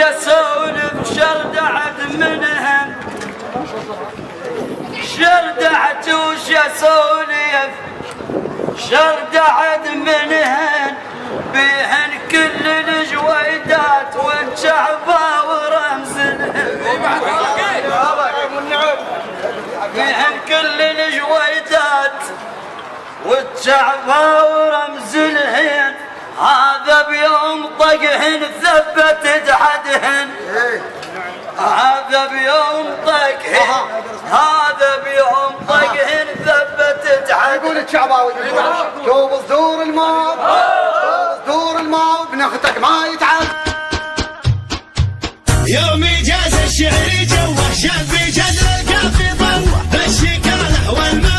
اسولف شردعت منهن شردعت وش اسولف شردعت منهن بيهن كل الجويدات والشعبة ورمز بيهن كل الجويدات والشعبة ورمز الهين هذا بيوم طقهن ثبتت عدهن هذا بيوم طقهن هذا بيوم طقهن ثبتت عدهن. يقول الشعباوي شوف صدور الماء صدور الماء ابن اختك ما يتعب. يوم اجاز الشعر جوه شاب جدر الكافي ضوه بالشكاله والماء